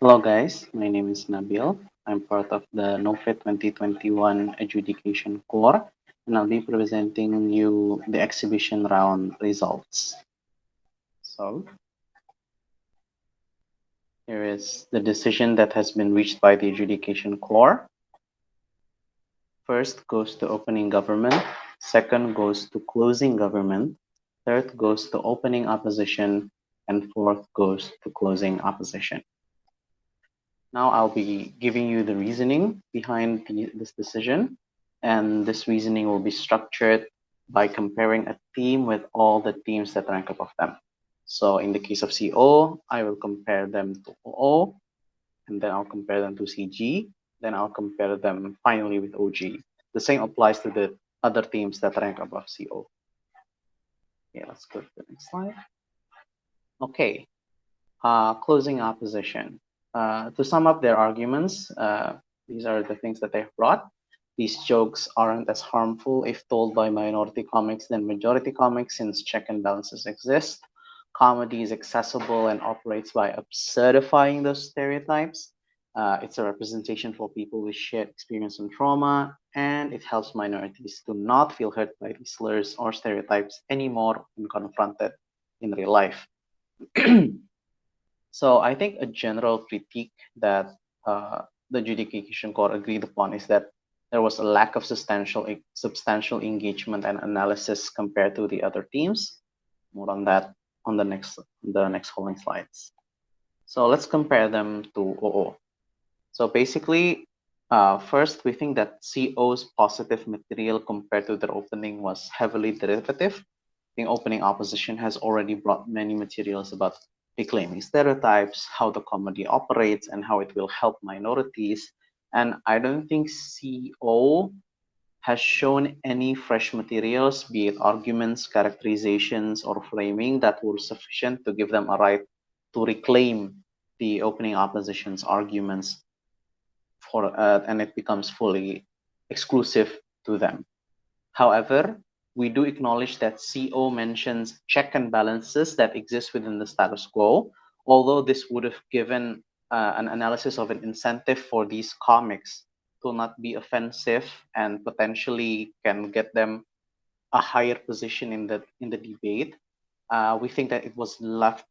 Hello guys, my name is Nabil. I'm part of the NOFIT 2021 Adjudication Core, and I'll be presenting you the exhibition round results. So here is the decision that has been reached by the Adjudication Core. First goes to opening government, second goes to closing government, third goes to opening opposition, and fourth goes to closing opposition. Now I'll be giving you the reasoning behind this decision, and this reasoning will be structured by comparing a team with all the teams that rank above them. So in the case of CO, I will compare them to OO, and then I'll compare them to CG, then I'll compare them finally with OG. The same applies to the other teams that rank above CO. Okay, let's go to the next slide. Okay, closing opposition. To sum up their arguments, these are the things that they've brought. These jokes aren't as harmful if told by minority comics than majority comics, since check and balances exist. Comedy is accessible and operates by absurdifying those stereotypes. It's a representation for people with shared experience and trauma, and it helps minorities to not feel hurt by these slurs or stereotypes anymore when confronted in real life. So I think a general critique that the adjudication court agreed upon is that there was a lack of substantial engagement and analysis compared to the other teams. More on that on the next following slides. So let's compare them to OO. So basically, first we think that CO's positive material compared to their opening was heavily derivative. I think opening opposition has already brought many materials about reclaiming stereotypes, how the comedy operates, and how it will help minorities. And I don't think CO has shown any fresh materials, be it arguments, characterizations, or framing, that were sufficient to give them a right to reclaim the opening opposition's arguments and it becomes fully exclusive to them. However, we do acknowledge that CO mentions check and balances that exist within the status quo, although this would have given an analysis of an incentive for these comics to not be offensive and potentially can get them a higher position in the debate. We think that it was left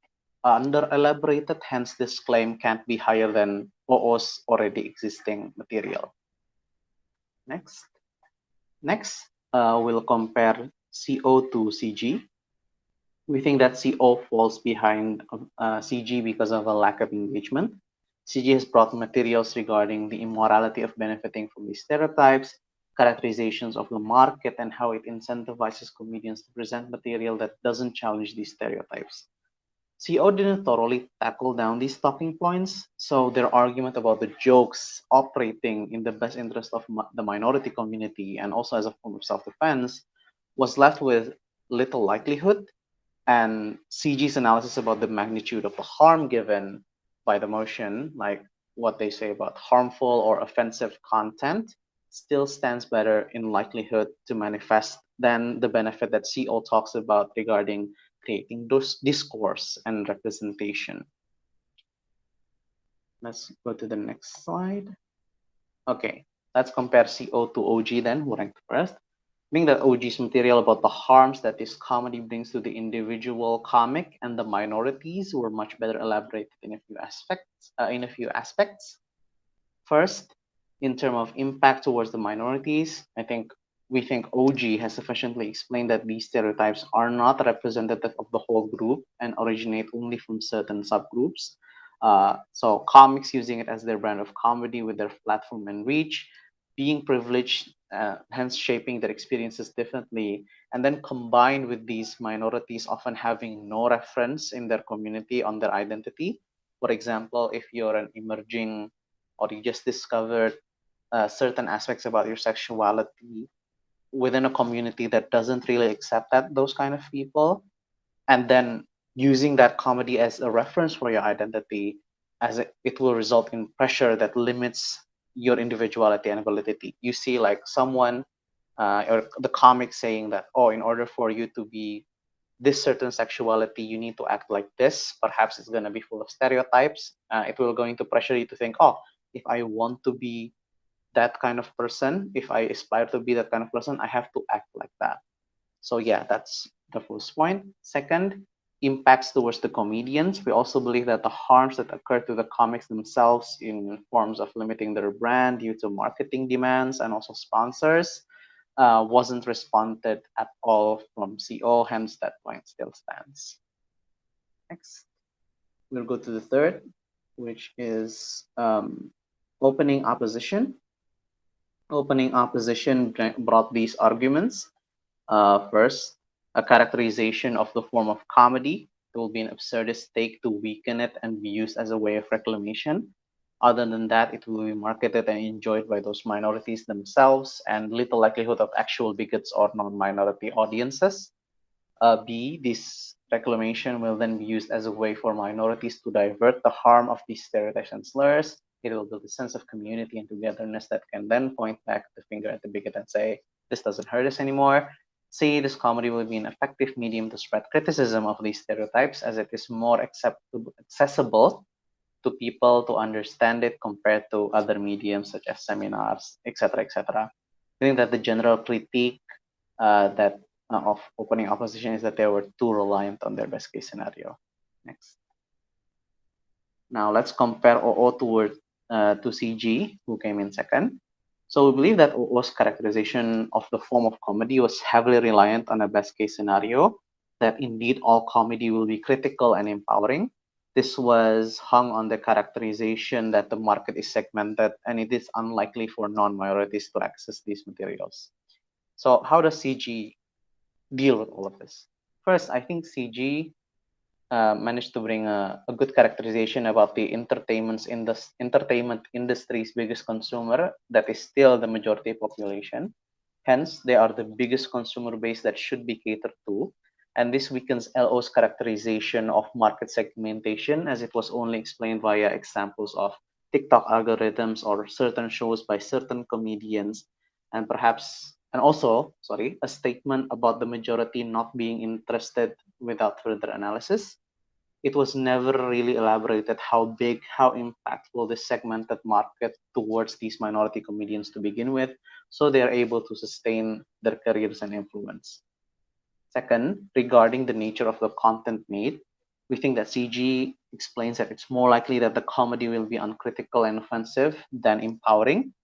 under elaborated, hence this claim can't be higher than OO's already existing material. Next. Next, we'll compare CO to CG. We think that CO falls behind CG because of a lack of engagement. CG has brought materials regarding the immorality of benefiting from these stereotypes, characterizations of the market, and how it incentivizes comedians to present material that doesn't challenge these stereotypes. CO didn't thoroughly tackle down these talking points, so their argument about the jokes operating in the best interest of the minority community and also as a form of self-defense was left with little likelihood, and CG's analysis about the magnitude of the harm given by the motion, like what they say about harmful or offensive content, still stands better in likelihood to manifest than the benefit that CO talks about regarding creating discourse and representation. Let's go to the next slide. Okay, let's compare CO to OG then, who ranked first. Being that OG's material about the harms that this comedy brings to the individual comic and the minorities were much better elaborated in a few aspects. First, in terms of impact towards the minorities, we think OG has sufficiently explained that these stereotypes are not representative of the whole group and originate only from certain subgroups. So comics using it as their brand of comedy with their platform and reach, being privileged, hence shaping their experiences differently, and then combined with these minorities often having no reference in their community on their identity. For example, if you're an emerging or you just discovered certain aspects about your sexuality within a community that doesn't really accept those kind of people, and then using that comedy as a reference for your identity, it will result in pressure that limits your individuality and ability. You see, like someone or the comic saying that, oh, in order for you to be this certain sexuality, you need to act like this. Perhaps it's going to be full of stereotypes. It will going to pressure you to think, oh, if I want to be that kind of person, if I aspire to be that kind of person, I have to act like that. So yeah, that's the first point. Second, impacts towards the comedians. We also believe that the harms that occur to the comics themselves in forms of limiting their brand due to marketing demands and also sponsors wasn't responded at all from CO, hence that point still stands. Next, we'll go to the third, which is opening opposition. Opening opposition brought these arguments. First, a characterization of the form of comedy. It will be an absurdist take to weaken it and be used as a way of reclamation. Other than that, it will be marketed and enjoyed by those minorities themselves and little likelihood of actual bigots or non-minority audiences. B, this reclamation will then be used as a way for minorities to divert the harm of these stereotypes and slurs. It will build a sense of community and togetherness that can then point back the finger at the bigot and say, this doesn't hurt us anymore. C, this comedy will be an effective medium to spread criticism of these stereotypes as it is more accessible to people to understand it compared to other mediums such as seminars, etc., etc. I think that the general critique that of opening opposition is that they were too reliant on their best case scenario. Next. Now let's compare OO to CG, who came in second. So we believe that OO's characterization of the form of comedy was heavily reliant on a best case scenario, that indeed all comedy will be critical and empowering. This was hung on the characterization that the market is segmented and it is unlikely for non-minorities to access these materials. So how does CG deal with all of this? First, I think CG managed to bring a good characterization about the entertainment industry's biggest consumer, that is still the majority population. Hence, they are the biggest consumer base that should be catered to. And this weakens LO's characterization of market segmentation, as it was only explained via examples of TikTok algorithms or certain shows by certain comedians, and perhaps, and also, sorry, a statement about the majority not being interested without further analysis. It was never really elaborated how big, how impactful this segmented market towards these minority comedians to begin with, so they are able to sustain their careers and influence. Second, regarding the nature of the content made, we think that CG explains that it's more likely that the comedy will be uncritical and offensive than empowering.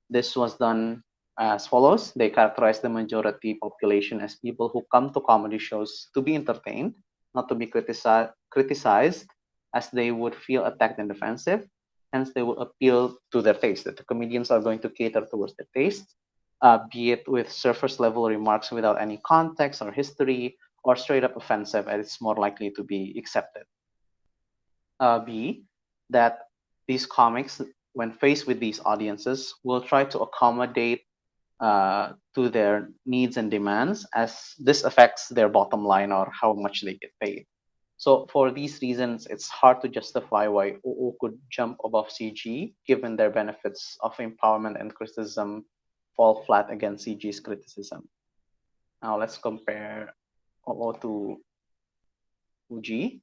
This was done as follows. They characterize the majority population as people who come to comedy shows to be entertained, not to be criticized, as they would feel attacked and defensive. Hence, they will appeal to their taste, that the comedians are going to cater towards their taste, be it with surface level remarks without any context or history, or straight up offensive, and it's more likely to be accepted. B, that these comics, when faced with these audiences, will try to accommodate to their needs and demands, as this affects their bottom line or how much they get paid. So for these reasons, it's hard to justify why OO could jump above CG, given their benefits of empowerment and criticism fall flat against CG's criticism. Now let's compare OO to UG.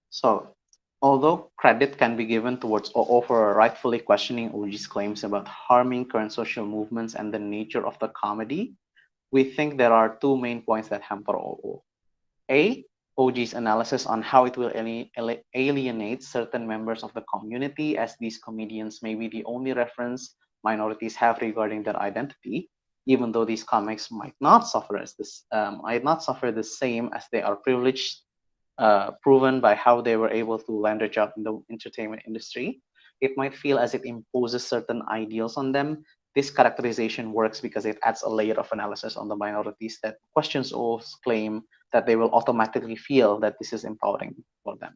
So although credit can be given towards OO for rightfully questioning OG's claims about harming current social movements and the nature of the comedy, we think there are two main points that hamper OO. A, OG's analysis on how it will alienate certain members of the community, as these comedians may be the only reference minorities have regarding their identity, even though these comics might not suffer the same, as they are privileged, proven by how they were able to land a job in the entertainment industry. It might feel as it imposes certain ideals on them. This characterization works because it adds a layer of analysis on the minorities that questions OO's claim that they will automatically feel that this is empowering for them.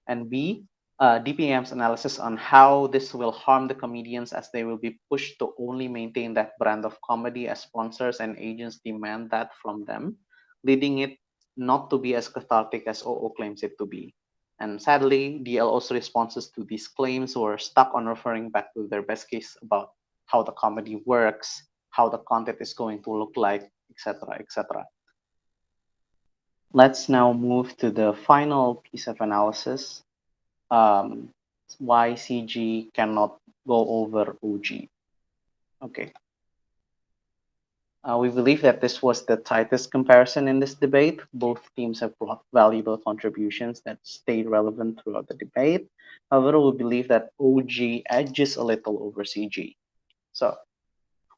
And B, DPM's analysis on how this will harm the comedians, as they will be pushed to only maintain that brand of comedy as sponsors and agents demand that from them, leading it not to be as cathartic as OO claims it to be. And sadly, DLO's responses to these claims were stuck on referring back to their best case about how the comedy works, how the content is going to look like, etc., etc. Let's now move to the final piece of analysis, um, why CG cannot go over OG. Okay. We believe that this was the tightest comparison in this debate. Both teams have brought valuable contributions that stayed relevant throughout the debate. However, we believe that OG edges a little over CG. So,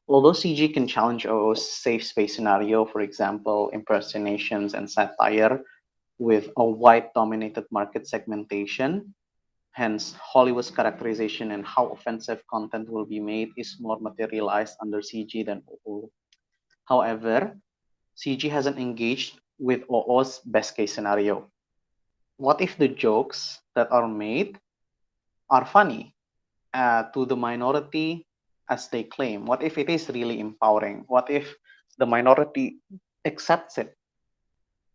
although CG can challenge OO's safe space scenario, for example, impersonations and satire, with a white dominated market segmentation, hence Hollywood's characterization and how offensive content will be made is more materialized under CG than OO. However, CG hasn't engaged with OO's best case scenario. What if the jokes that are made are funny to the minority as they claim? What if it is really empowering? What if the minority accepts it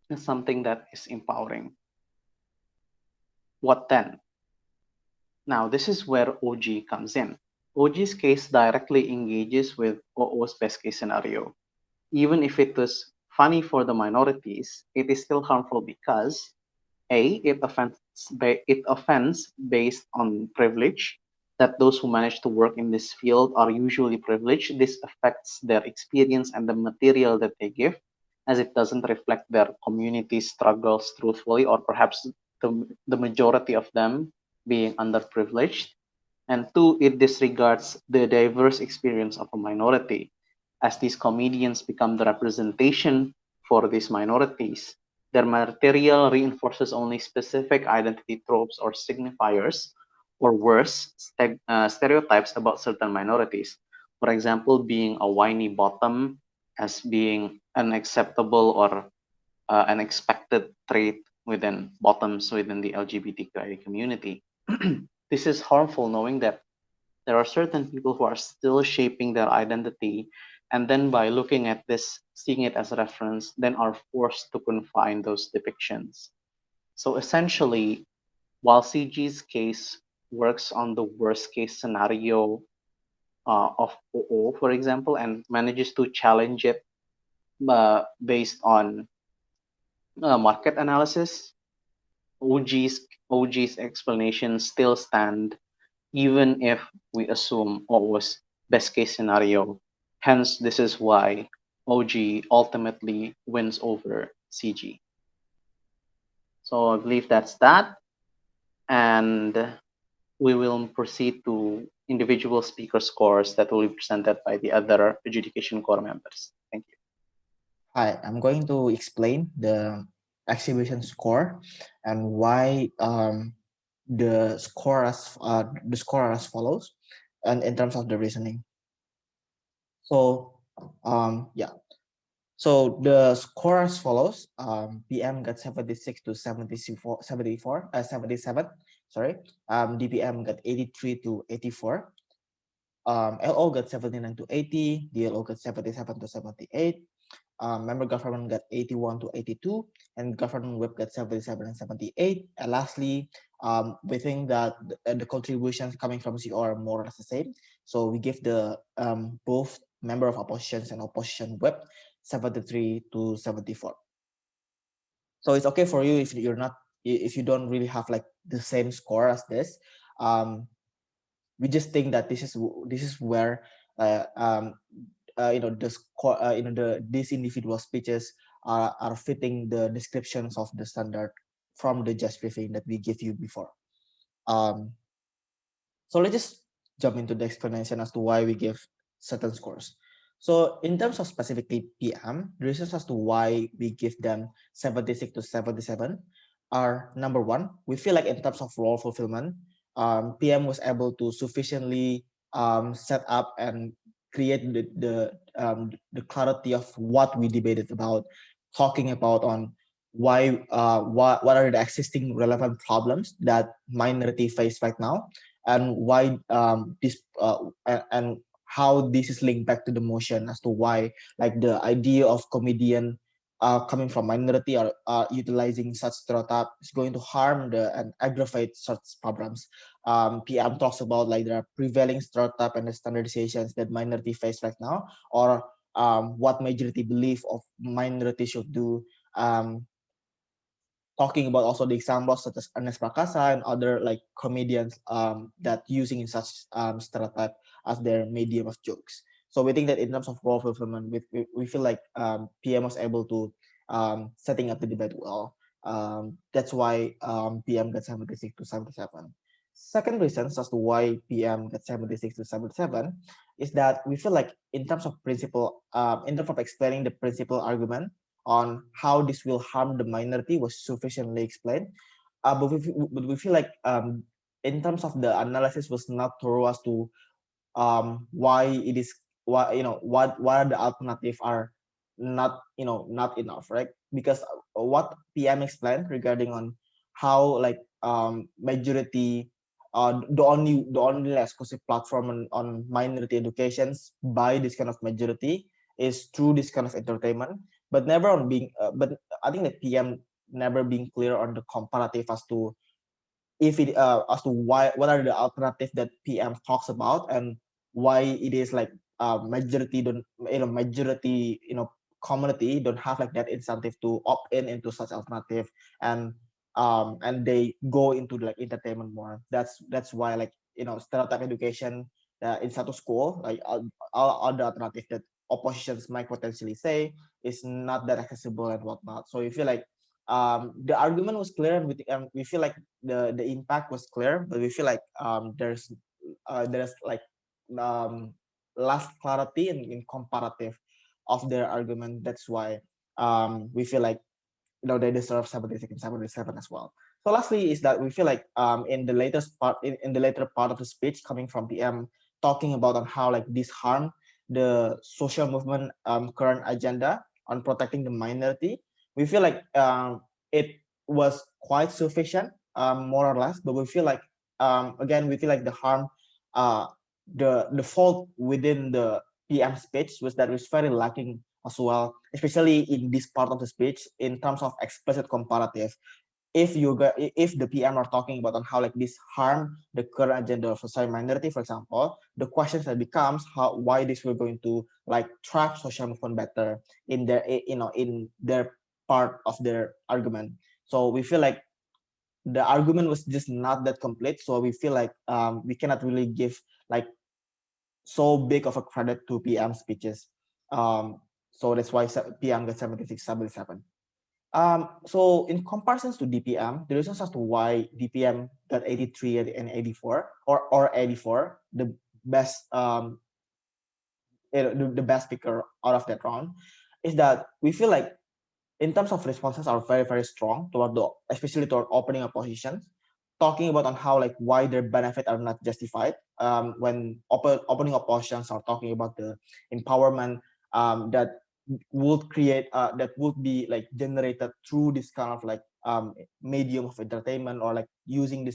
as something that is empowering? What then? Now, this is where OG comes in. OG's case directly engages with OO's best case scenario. Even if it was funny for the minorities, it is still harmful because A, it offends based on privilege, that those who manage to work in this field are usually privileged. This affects their experience and the material that they give, as it doesn't reflect their community's struggles truthfully, or perhaps the majority of them being underprivileged. And two, it disregards the diverse experience of a minority, as these comedians become the representation for these minorities. Their material reinforces only specific identity tropes or signifiers, or worse, stereotypes about certain minorities. For example, being a whiny bottom as being unacceptable or an expected trait within bottoms within the LGBTQI community. This is harmful, knowing that there are certain people who are still shaping their identity, and then by looking at this, seeing it as a reference, then are forced to confine those depictions. So essentially, while CG's case works on the worst case scenario of OO, for example, and manages to challenge it based on market analysis, OG's explanations still stand even if we assume what was best case scenario. Hence, this is why OG ultimately wins over CG. So I believe that's that. And we will proceed to individual speaker scores that will be presented by the other adjudication core members. Thank you. Hi, I'm going to explain the exhibition score and why the score as follows, and in terms of the reasoning. So yeah, so the score as follows. PM got 76 to 77. Sorry. DPM got 83 to 84. LO got 79 to 80. DLO got 77 to 78. Member government got 81 to 82, and government whip got 77 and 78. And lastly, we think that the contributions coming from CR are more or less the same. So we give the both member of oppositions and opposition whip 73 to 74. So it's okay for you if you're not, if you don't really have like the same score as this. We just think that this is where the score, these individual speeches are fitting the descriptions of the standard from the just briefing that we give you before. Um, so let's just jump into the explanation as to why we give certain scores. So in terms of specifically PM, the reasons as to why we give them 76 to 77 are: number one, we feel like in terms of role fulfillment, PM was able to sufficiently set up and create the clarity of what we debated about, talking about on what are the existing relevant problems that minority face right now, and why and how this is linked back to the motion as to why like the idea of comedian coming from minority or utilizing such stereotype is going to harm and aggravate such problems. PM talks about like the prevailing stereotype and the standardizations that minority face right now, or what majority belief of minority should do. talking about also the examples such as Ernest Prakasa and other like comedians that using in such stereotype as their medium of jokes. So we think that in terms of role fulfillment, we feel like PM was able to setting up the debate well. That's why PM got 76 to 77. Second reason as to why PM got 76 to 77 is that we feel like in terms of principle, in terms of explaining the principal argument on how this will harm the minority was sufficiently explained. But we feel like in terms of the analysis was not thorough as to why it is why what are the alternative are not not enough, right? Because what PM explained regarding on how like majority the only exclusive platform on minority educations by this kind of majority is through this kind of entertainment, but never on being but I think the PM never being clear on the comparative as to if it as to why what are the alternative that PM talks about and why it is like majority don't majority community don't have like that incentive to opt in into such alternative and they go into like entertainment more. That's why like stereotype education in satu school like all the alternative that oppositions might potentially say is not that accessible and whatnot. So you feel like the argument was clear and we feel like the impact was clear, but we feel like there's like um, less clarity in comparative of their argument. That's why we feel like they deserve 76 and 77 as well. So lastly is that we feel like in the latest part in the later part of the speech coming from PM talking about on how like this harm the social movement current agenda on protecting the minority. We feel like it was quite sufficient, more or less, but we feel like again we feel like the harm uh, the fault within the PM speech was that it was very lacking as well, especially in this part of the speech in terms of explicit comparative. If the PM are talking about on how like this harm the current agenda of social minority, for example, the questions that becomes how why this we're going to like track social movement better in their in their part of their argument. So we feel like the argument was just not that complete. So we feel like we cannot really give like so big of a credit to PM speeches. So that's why PM got 76, 77. So in comparisons to DPM, the reasons as to why DPM got 83 and 84 or 84, the best the best speaker out of that round, is that we feel like in terms of responses are very very strong toward the especially toward opening oppositions, talking about on how like why their benefit are not justified when opening oppositions are talking about the empowerment that would create that would be like generated through this kind of like medium of entertainment or like using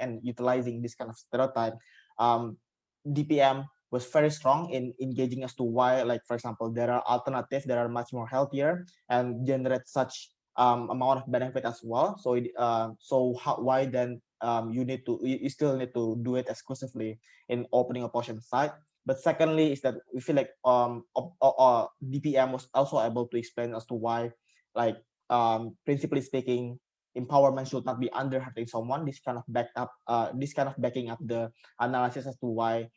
and utilizing this kind of stereotype. DPM was very strong in engaging as to why, like for example, there are alternatives that are much more healthier and generate such amount of benefit as well. So why then you still need to do it exclusively in opening a portion site. But secondly is that we feel like DPM was also able to explain as to why, like principally speaking, empowerment should not be underhurting someone. This kind of backing up the analysis as to why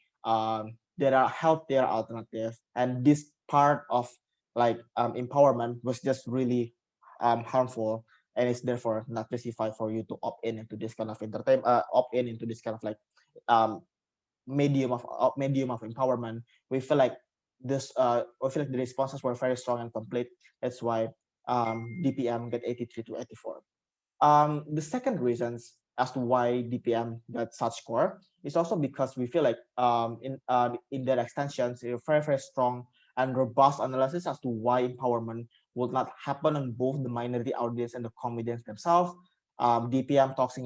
there are healthier alternatives, and this part of like empowerment was just really harmful, and it's therefore not justified for you to opt in into this kind of entertainment, opt in into this kind of like um, medium of empowerment. We feel like we feel like the responses were very strong and complete. That's why DPM got 83 to 84. The second reasons as to why DPM got such score is also because we feel like in their extensions, a very very strong and robust analysis as to why empowerment would not happen on both the minority audience and the comedians themselves. DPM talks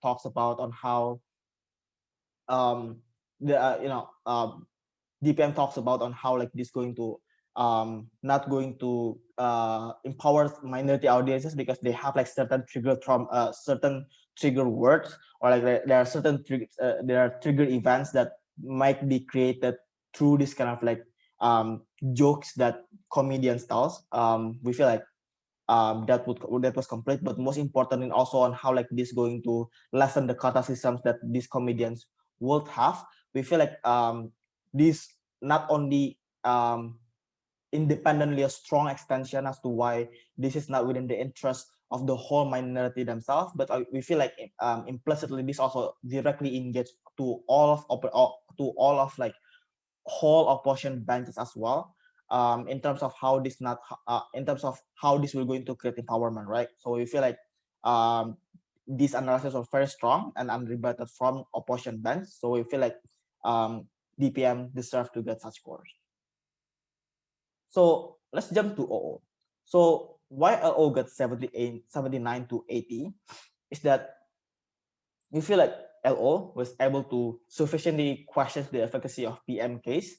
about on how the DPM talks about on how like this going to not going to empower minority audiences because they have like certain trigger words, or like there are certain there are trigger events that might be created through this kind of like jokes that comedians tells. We feel like that was complete, but most important and also on how like this going to lessen the kata systems that these comedians would have. We feel like this not only independently a strong extension as to why this is not within the interest of the whole minority themselves, but we feel like implicitly this also directly engage to all of like whole opposition branches as well, in terms of how this not in terms of how this will going to create empowerment, right? So we feel like um, these analysis are very strong and unrebutted from opposition banks. So we feel like DPM deserve to get such scores. So let's jump to OO. So why LO got 78, 79 to 80 is that we feel like LO was able to sufficiently question the efficacy of PM case,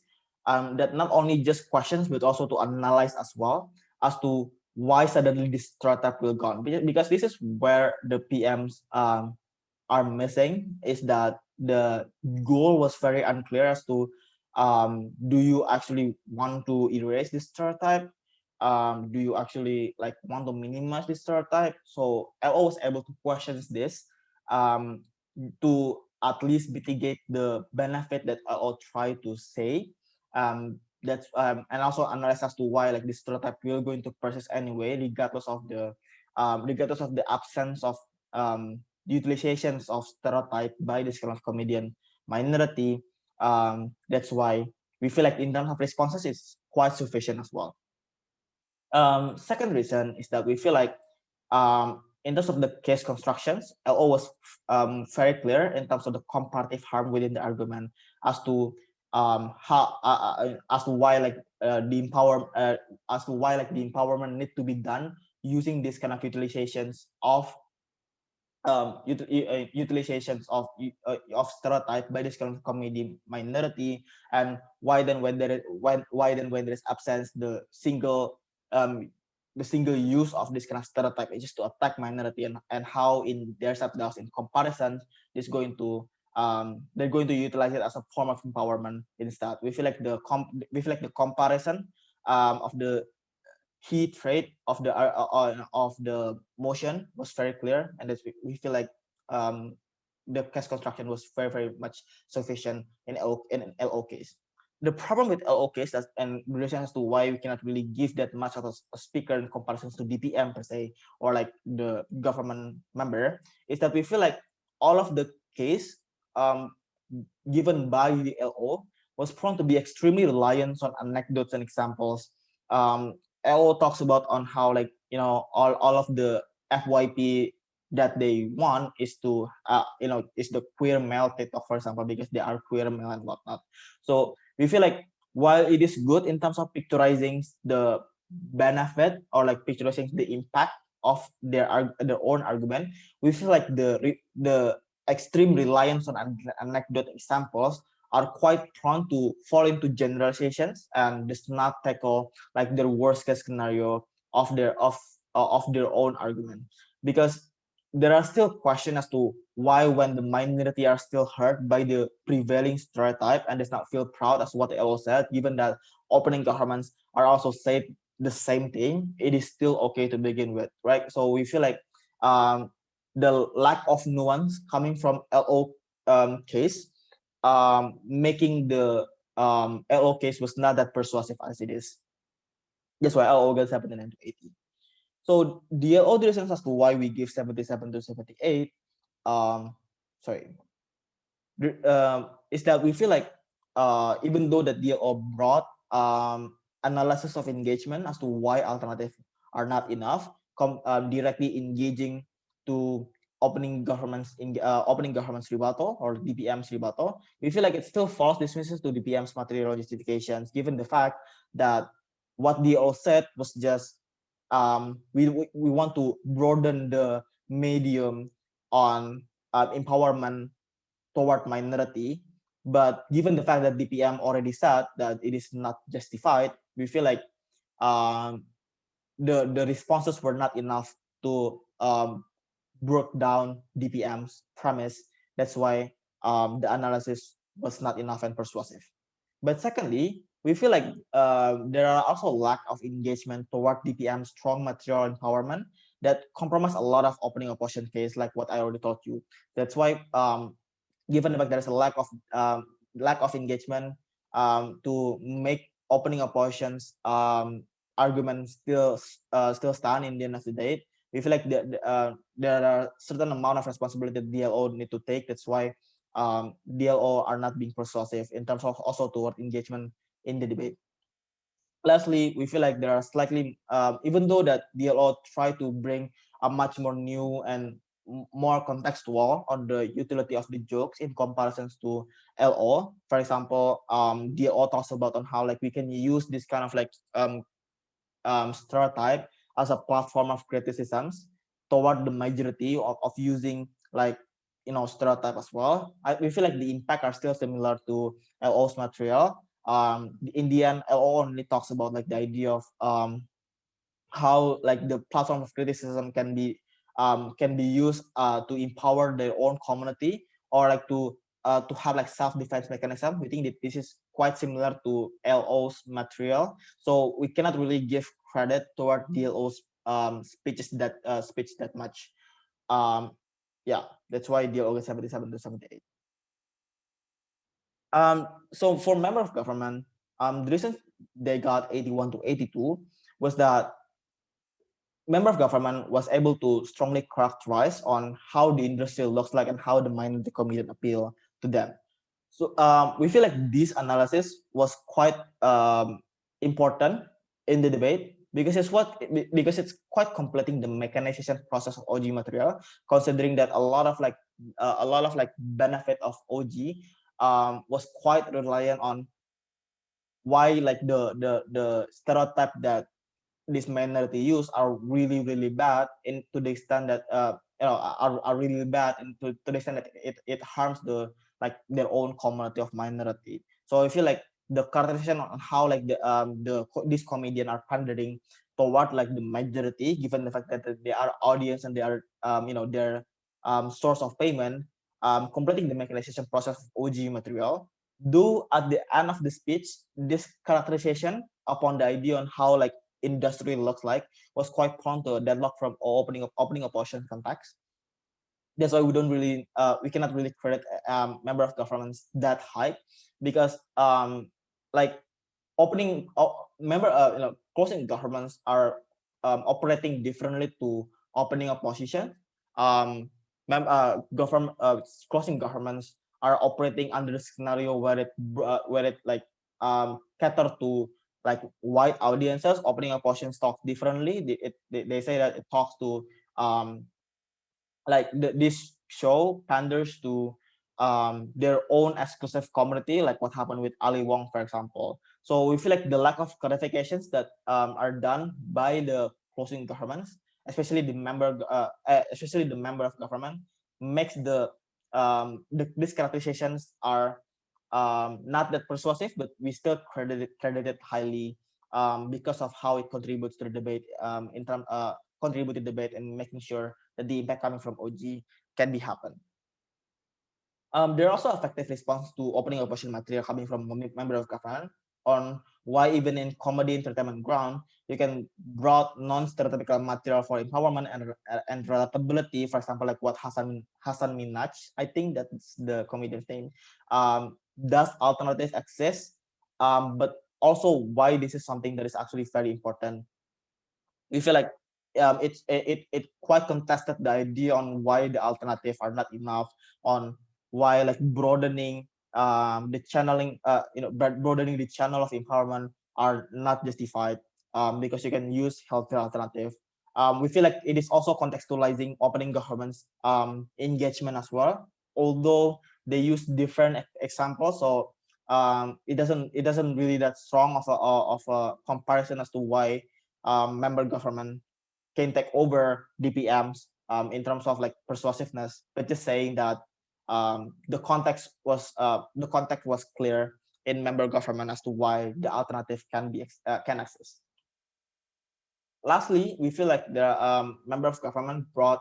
that not only just questions but also to analyze as well as to why suddenly this stereotype will gone, because this is where the PMs are missing, is that the goal was very unclear as to do you actually want to erase this stereotype, do you actually like want to minimize this stereotype. So LO was able to question this um, to at least mitigate the benefit that LO try to say, that's and also analyze as to why like this stereotype will going to persist anyway, regardless of the absence of utilizations of stereotype by this kind of comedian minority. That's why we feel like in terms of responses it's quite sufficient as well. Second reason is that we feel like in terms of the case constructions, LO was very clear in terms of the comparative harm within the argument as to how as to why like as to why like the empowerment need to be done using this kind of utilizations of stereotype by this kind of comedy minority, and why then when there is absence um the single use of this kind of stereotype is just to attack minority, and how in their subdowns in comparison is going to they're going to utilize it as a form of empowerment instead. We feel like the comparison of the key trait of the motion was very clear, and we feel like the case construction was very much sufficient in an LO case. The problem with LO case, and the reason as to why we cannot really give that much of a speaker in comparison to DPM per se, or like the government member, is that we feel like all of the case given by the LO was prone to be extremely reliant on anecdotes and examples. LO talks about on how like all of the FYP that they want is to is the queer male TikTok, for example, because they are queer male and whatnot. So we feel like while it is good in terms of picturizing the benefit or like picturizing the impact of their own argument, we feel like the extreme reliance on anecdote examples are quite prone to fall into generalizations and does not tackle like their worst case scenario of their own argument, because there are still questions as to why when the minority are still hurt by the prevailing stereotype and does not feel proud, as what Elo said, given that opening governments are also said the same thing, it is still okay to begin with, right? So we feel like the lack of nuance coming from LO case, making the LO case was not that persuasive as it is. That's why LO gets 79 to 80. So the other reasons as to why we give 77 to 78, sorry, is that we feel like even though that DLO brought analysis of engagement as to why alternatives are not enough, directly engaging to opening government's rebuttal or DPM's rebuttal, we feel like it still false dismisses to DPM's material justifications, given the fact that what DO said was just we want to broaden the medium on empowerment toward minority. But given the fact that DPM already said that it is not justified, we feel like the responses were not enough to broke down DPM's premise. That's why the analysis was not enough and persuasive. But secondly, we feel like there are also lack of engagement toward DPM strong material empowerment that compromise a lot of opening opposition case, like what I already told you. That's why, given the fact there is a lack of engagement to make opening oppositions arguments still stand in the end of the day, we feel like there are certain amount of responsibility that DLO need to take. That's why DLO are not being persuasive in terms of also toward engagement in the debate. Lastly, we feel like there are slightly, even though that DLO try to bring a much more new and more contextual on the utility of the jokes in comparisons to LO. For example, DLO talks about on how like we can use this kind of like stereotype as a platform of criticisms toward the majority of using like stereotype as well. We feel like the impact are still similar to LO's material. In the end, LO only talks about like the idea of how like the platform of criticism can be used to empower their own community, or like to have like self-defense mechanism. We think that this is quite similar to LO's material, so we cannot really give credit toward DLO's speech that much. Yeah, that's why DLO is 77 to 78. So for member of government, the reason they got 81 to 82 was that member of government was able to strongly characterize on how the industry looks like and how the minority comedian appeal to them. So we feel like this analysis was quite important in the debate because it's quite completing the mechanization process of OG material, considering that a lot of benefit of OG was quite reliant on why like the stereotype that this minority use are really really bad, in to the extent that are really bad, and to the extent that it harms their own community of minority. So I feel like the characterization on how like this comedian are pandering toward like the majority, given the fact that they are audience and they are their source of payment, completing the mechanization process of OG material. Do at the end of the speech, this characterization upon the idea on how like industry looks like was quite prone to deadlock from opening a portion context. That's why we cannot really credit member of governments that high, because like opening member closing governments are operating differently to opening a position. Government closing governments are operating under the scenario where it like cater to like wide audiences. Opening a portion talks differently. They say that it talks to this show panders to their own exclusive community, like what happened with Ali Wong, for example. So we feel like the lack of clarifications that are done by the closing governments, especially the member of government, makes these characterizations are not that persuasive, but we still credit it highly because of how it contributes to the debate, contribute to the debate and making sure that the impact coming from OG can be happen. There are also effective response to opening opposition material coming from member of government on why even in comedy entertainment ground you can brought non-stereotypical material for empowerment and relatability. For example, like what Hasan Minaj, I think that's the comedian's name, does alternatives exist, but also why this is something that is actually very important. We feel like it quite contested the idea on why the alternative are not enough, on why like broadening the channeling broadening the channel of empowerment are not justified, because you can use healthier alternative. We feel like it is also contextualizing opening governments engagement as well, although they use different examples. So it doesn't really that strong of a comparison as to why member government can take over DPMs in terms of like persuasiveness, but just saying that the context was clear in member government as to why the alternative can exist. Lastly, we feel like the member of government brought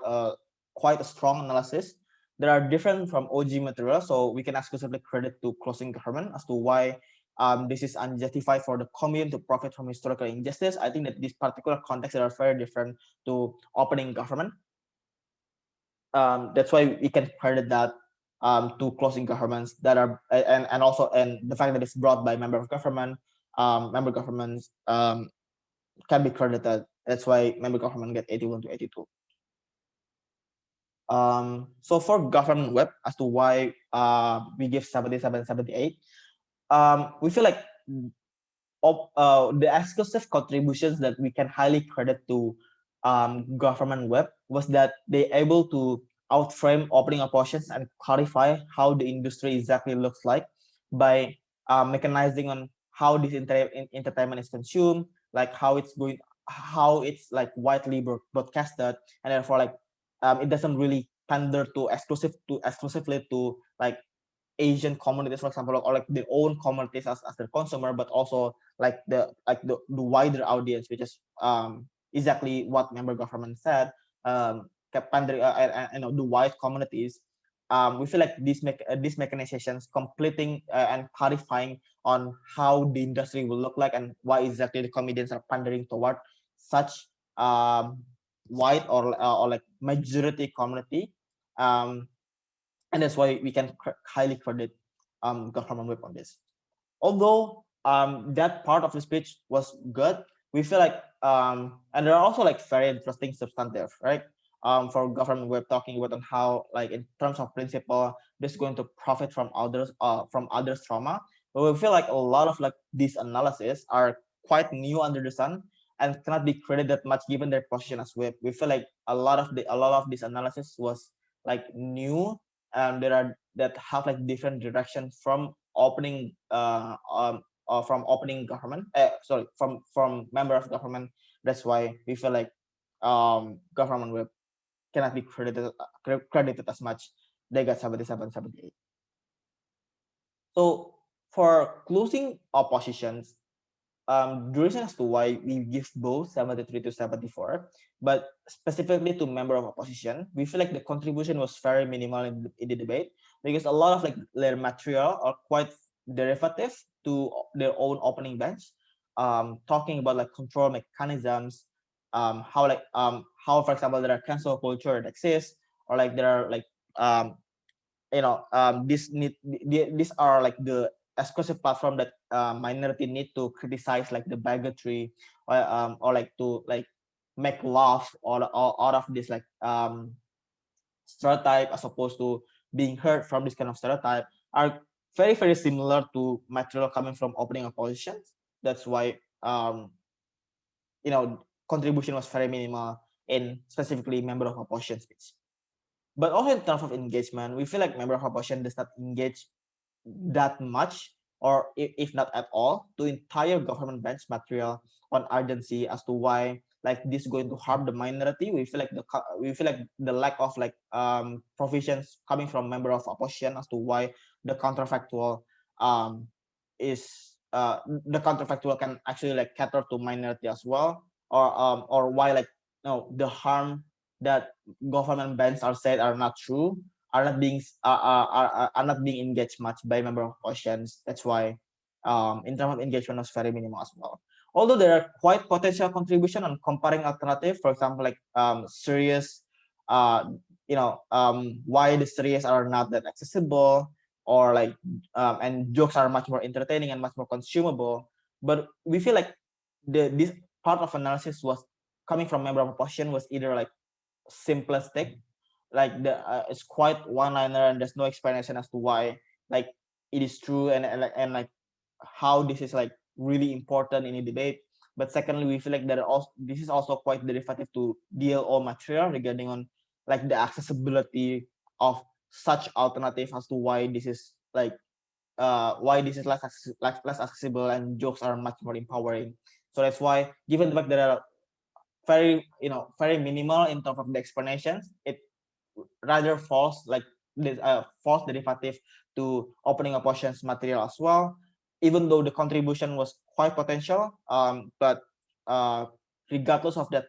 quite a strong analysis that are different from OG material, so we can exclusively credit to closing government as to why this is unjustified for the commune to profit from historical injustice. I think that these particular contexts are very different to opening government. That's why we can credit that to closing governments that are and also and the fact that it's brought by member of government, member governments can be credited. That's why member government get 81 to 82. So for government web, as to why we give 77, 78, we feel like the exclusive contributions that we can highly credit to government web was that they able to outframe opening oppositions and clarify how the industry exactly looks like by mechanizing on how this entertainment is consumed, like how it's like widely broadcasted, and therefore like it doesn't really pander to exclusively to like Asian communities, for example, or like their own communities as their consumer, but also like the wider audience, which is exactly what member government said, pandering, the wide communities. We feel like these mechanizations completing and clarifying on how the industry will look like and why exactly the comedians are pandering toward such wide or like majority community. And that's why we can highly credit government web on this. Although that part of the speech was good, we feel like and there are also like very interesting substantive, right? For government web talking about on how like in terms of principle, this is going to profit from others trauma. But we feel like a lot of like these analysis are quite new under the sun and cannot be credited that much given their position as web. We feel like a lot of this analysis was like new there are that have like different directions from opening from opening government sorry from member of government. That's why we feel like government web cannot be credited as much. They got 77, 78. So for closing oppositions, the reason as to why we give both 73 to 74, but specifically to member of opposition, we feel like the contribution was very minimal in the debate because a lot of like their material are quite derivative to their own opening bench, talking about like control mechanisms, how for example there are cancel culture that exists, or like there are like these are like the exclusive platform that minority need to criticize like the bigotry or like to like make laugh or out of this like stereotype as opposed to being heard from this kind of stereotype are very similar to material coming from opening oppositions. That's why contribution was very minimal in specifically member of opposition speech. But also in terms of engagement, we feel like member of opposition does not engage that much, or if not at all, to entire government bench material on urgency as to why like this is going to harm the minority. We feel like the lack of like provisions coming from member of opposition as to why the counterfactual is the counterfactual can actually like cater to minority as well, or why like the harm that government bans are said are not true, are not being are not being engaged much by member of oppositions. That's why in terms of engagement was very minimal as well. Although there are quite potential contribution on comparing alternative, for example, like serious, why the series are not that accessible, or like and jokes are much more entertaining and much more consumable. But we feel like this part of analysis was coming from member of opposition was either like simplistic, like it's quite one liner and there's no explanation as to why like it is true and like how this is like really important in a debate. But secondly, we feel like this is also quite derivative to DLO material regarding on like the accessibility of such alternative as to why this is like less accessible and jokes are much more empowering. So that's why, given the fact that there are very minimal in terms of the explanations, it rather false like this false derivative to opening oppositions material as well, even though the contribution was quite potential. But regardless of that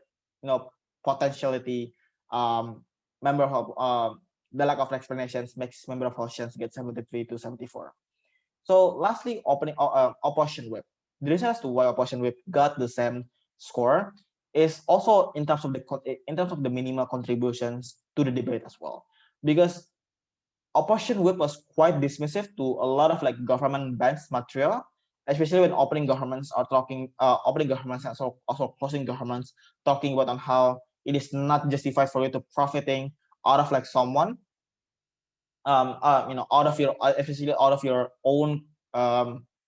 potentiality, member of the lack of explanations makes member of oppositions get 73 to 74. So lastly, opposition whip. The reason as to why opposition whip got the same score is also in terms of the minimal contributions to the debate as well, because opposition whip was quite dismissive to a lot of like government bans material, especially when opening governments and also closing governments, talking about on how it is not justified for you to profiting out of like someone, out of your especially out of your own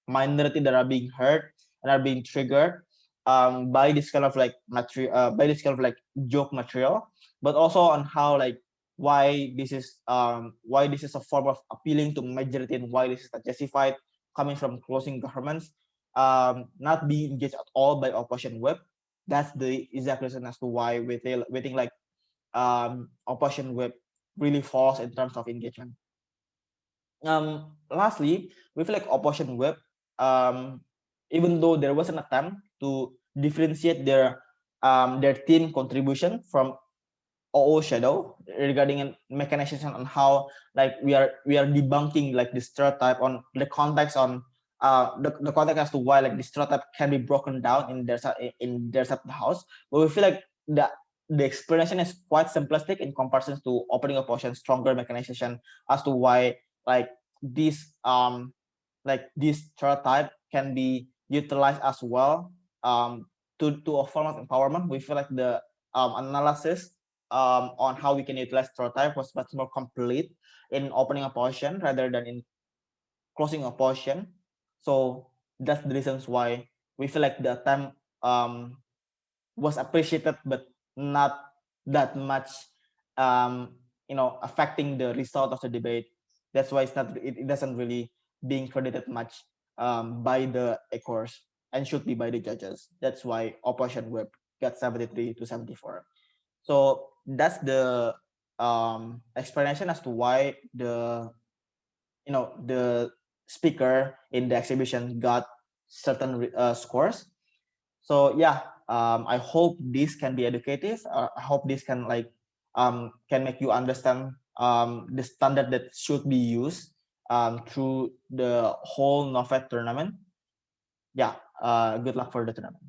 minority that are being hurt and are being triggered by this kind of like material, by this kind of like joke material, but also on how like why this is a form of appealing to majority and why this is not justified coming from closing governments, not being engaged at all by opposition whip. That's the exact reason as to why we think like opposition whip really falls in terms of engagement. Lastly, we feel like opposition whip, even though there was an attempt to differentiate their team contribution from OO Shadow regarding a mechanization on how like we are debunking like the stereotype on the context on the context as to why like the stereotype can be broken down in their side of the house. But we feel like the explanation is quite simplistic in comparison to opening opposition stronger mechanization as to why like this stereotype can be utilized as well to a form of empowerment. We feel like the analysis on how we can utilize stereotype was much more complete in opening a portion rather than in closing a portion. So that's the reasons why we feel like the attempt was appreciated, but not that much, affecting the result of the debate. That's why it doesn't really being credited much by the actors and should be by the judges. That's why opposition whip got 73 to 74. So that's the explanation as to why the speaker in the exhibition got certain scores. So yeah, I hope this can be educative. I hope this can make you understand the standard that should be used through the whole NOVET tournament. Yeah, good luck for the tournament.